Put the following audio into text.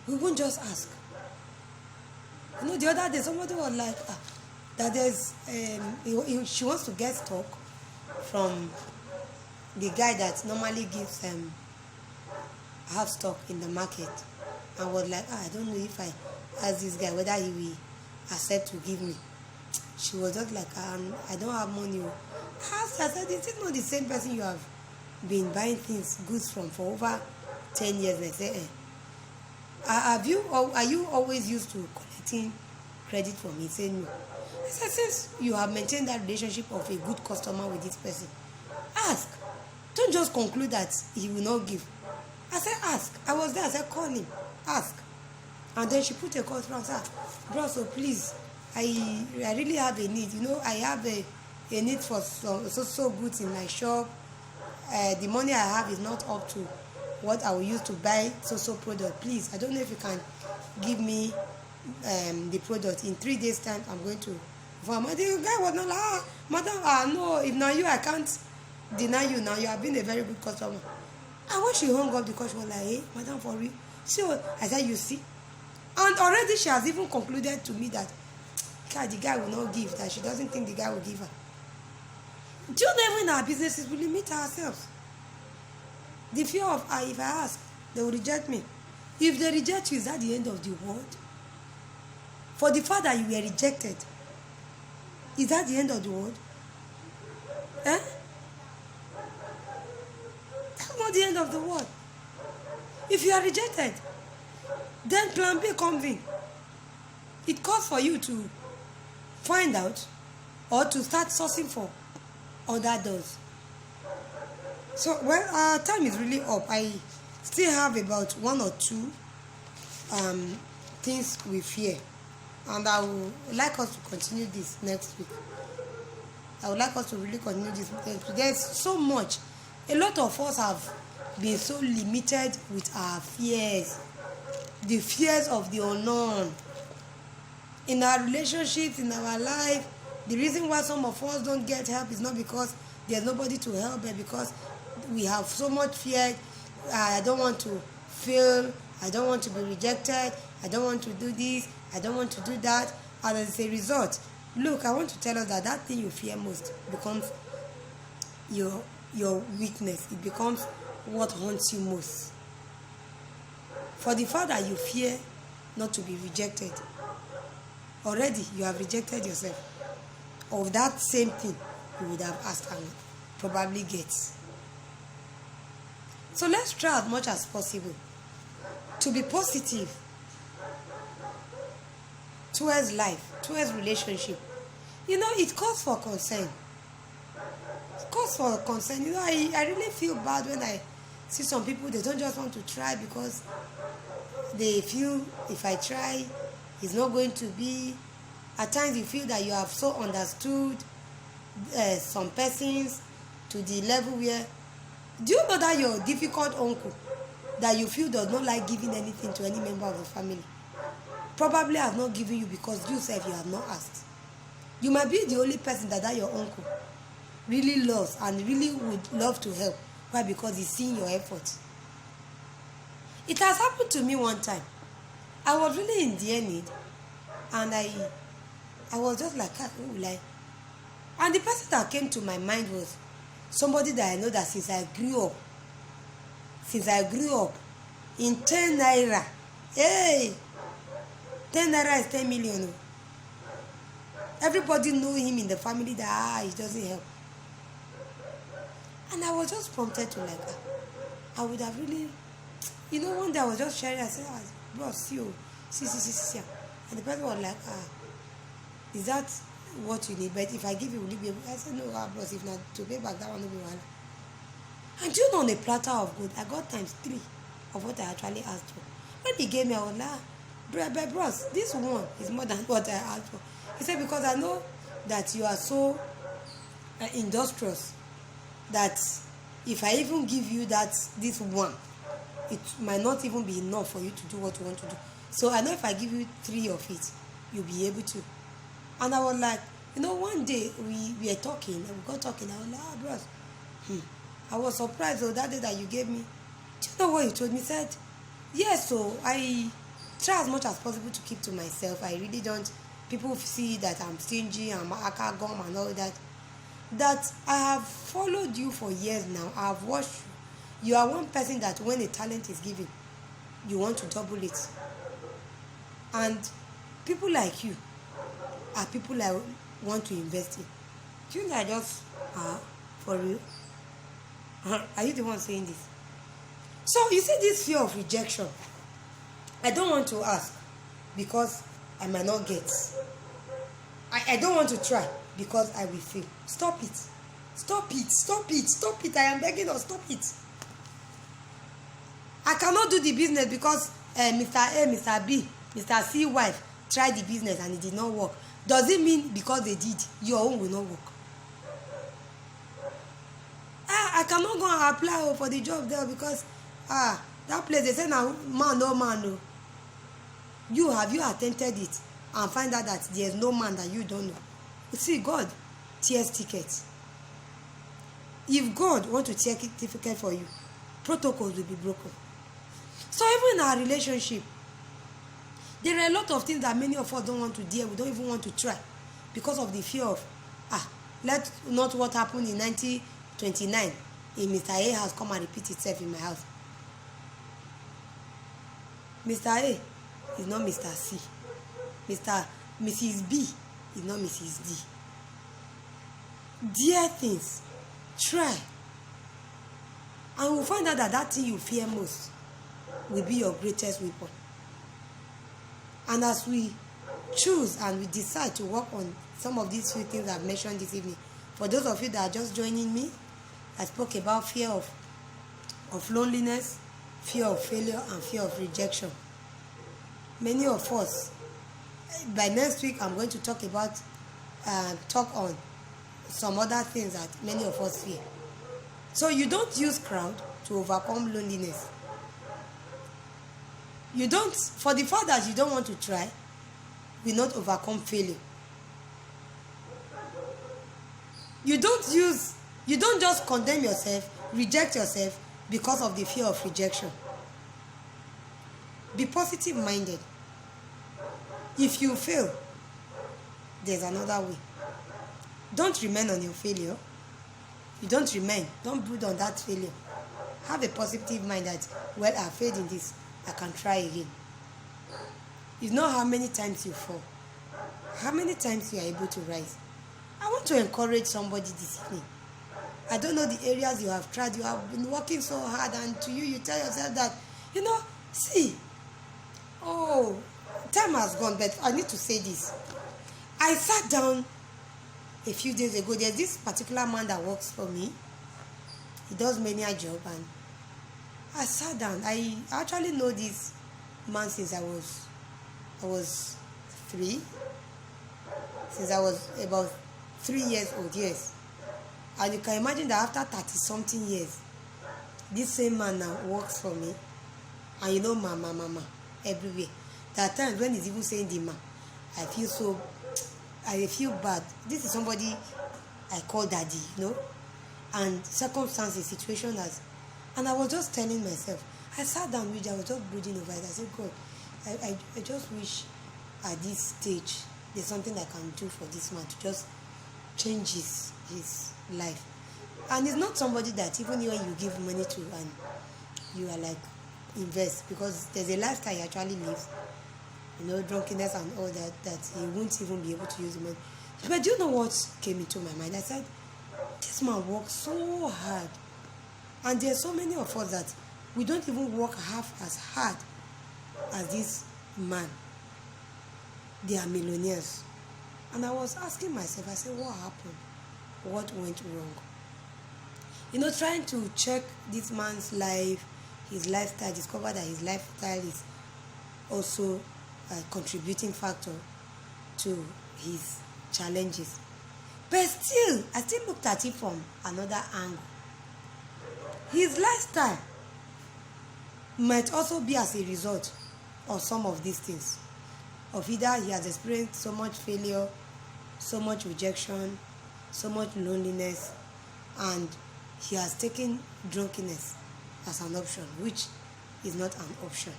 We won't just ask. You know, the other day somebody was like, that there's she wants to get stock from the guy that normally gives half stock in the market, and was like, I don't know if I ask this guy whether he will accept to give me. She was just like, I don't have money. I said, is it not the same person you have been buying goods from for over 10 years? I said, are you always used to collecting credit from me? He said, no. I said, since you have maintained that relationship of a good customer with this person, ask. Don't just conclude that he will not give. I said, ask. I was there. I said, call him. Ask. And then she put a call through and said, bro, so please, I really have a need. You know, I have a need for so goods in my shop. The money I have is not up to what I will use to buy so product. Please, I don't know if you can give me the product. In 3 days time, I'm going to farm. And the guy was not like, madam, no, if not you, I can't deny you now. You have been a very good customer. And when she hung up the call, she was like, hey, madam, for real? So I said, you see? And already she has even concluded to me that the guy will not give, that she doesn't think the guy will give her. Do you know, in our businesses, we limit ourselves? The fear of, if I ask, they will reject me. If they reject you, is that the end of the world? For the fact that you were rejected, is that the end of the world? That's not the end of the world. If you are rejected, then plan B comes in. It calls for you to find out or to start sourcing for other doors. So, well, our time is really up. I still have about 1 or 2 things we fear. And I would like us to continue this next week. I would like us to really continue this next week. There's so much. A lot of us have been so limited with our fears. The fears of the unknown. In our relationships, in our life, the reason why some of us don't get help is not because there's nobody to help, but because we have so much fear. I don't want to fail. I don't want to be rejected. I don't want to do this. I don't want to do that. And as a result, look, I want to tell us that thing you fear most becomes your weakness. It becomes what haunts you most. For the fact that you fear not to be rejected, already you have rejected yourself. Of that same thing you would have asked and probably get. So let's try as much as possible to be positive towards life, towards relationship. You know, it calls for concern. It calls for concern. You know, I really feel bad when I see some people, they don't just want to try because they feel if I try, it's not going to be. At times you feel that you have so understood some persons to the level where, do you know that your difficult uncle that you feel does not like giving anything to any member of the family probably has not given you because you said you have not asked. You might be the only person that your uncle really loves and really would love to help. Why? Because he's seeing your effort. It has happened to me one time. I was really in dear need and I was just like, who will I? And the person that came to my mind was somebody that I know that since I grew up, in 10 naira, hey, 10 naira is 10 million. Everybody knew him in the family that he doesn't help. And I was just prompted to like, I would have really, you know, one day I was just sharing, I said, bro, see. And the person was like, is that what you need? But if I give you, will you be able? I said, no, bros, if not to pay back, that one will be one. And you know, on a platter of gold, I got ×3 of what I actually asked for. When he gave me, I was like, bros, this one is more than what I asked for. He said, because I know that you are so industrious that if I even give you this one, it might not even be enough for you to do what you want to do. So I know if I give you 3 of it, you'll be able to. And I was like, you know, one day we were talking, and we got talking. I was like, bros, I was surprised that day that you gave me. Do you know what you told me? He said, yes, so I try as much as possible to keep to myself. I really don't. People see that I'm stingy, I'm akagom and all that. That I have followed you for years now. I have watched you. You are one person that when a talent is given, you want to double it. And people like you are people I want to invest in. Do you think I just for real? Are you the one saying this? So you see this fear of rejection. I don't want to ask because I might not get. I don't want to try because I will fail. Stop it. Stop it. Stop it. Stop it. I am begging you, stop it. I cannot do the business because Mr. A, Mr. B, Mr. C wife tried the business and it did not work. Does it mean because they did, your own will not work? I cannot go and apply for the job there because that place they say now man no man no. You have you attempted it and find out that there is no man that you don't know. You see, God tears tickets. If God want to tear ticket for you, protocols will be broken. So even in our relationship, there are a lot of things that many of us don't want to deal with, don't even want to try because of the fear of let not what happened in 1929 in Mr. A house come and repeat itself in my house. Mr. A is not Mr. C. Mrs. B is not Mrs. D. Dear things, try. And we'll find out that that thing you fear most will be your greatest weapon. And as we choose and we decide to work on some of these few things I've mentioned this evening, for those of you that are just joining me, I spoke about fear of loneliness, fear of failure, and fear of rejection. Many of us, by next week, I'm going to talk on some other things that many of us fear. So you don't use crowd to overcome loneliness. You don't, for the fact that you don't want to try, will not overcome failure. You don't just condemn yourself, reject yourself because of the fear of rejection. Be positive minded. If you fail, there's another way. Don't remain on your failure. You don't brood on that failure. Have a positive mind that, well, I failed in this, I can try again. You know how many times you fall, how many times you are able to rise. I want to encourage somebody this evening. I don't know the areas you have tried, you have been working so hard, and to you tell yourself that, time has gone, but I need to say this. I sat down a few days ago. There's this particular man that works for me. He does many a job, and I sat down. I actually know this man since I was 3. Since I was about 3 years old, yes. And you can imagine that after 30-something years, this same man now works for me. And mama, everywhere. There are times when he's even saying the man, I feel bad. This is somebody I call daddy, and circumstances, situation and I was just telling myself, I sat down with I was just brooding over it. I said, God, I just wish at this stage there's something I can do for this man to just change his life. And it's not somebody that even when you give money to and you are like invest, because there's a lifestyle he actually lives, drunkenness and all that he won't even be able to use the money. But do you know what came into my mind? I said, this man works so hard, and there are so many of us that we don't even work half as hard as this man. They are millionaires. And I was asking myself, I said, what happened? What went wrong? Trying to check this man's life, his lifestyle, discover that his lifestyle is also a contributing factor to his challenges. But still, I still looked at it from another angle. His lifestyle might also be as a result of some of these things. Of either he has experienced so much failure, so much rejection, so much loneliness, and he has taken drunkenness as an option, which is not an option.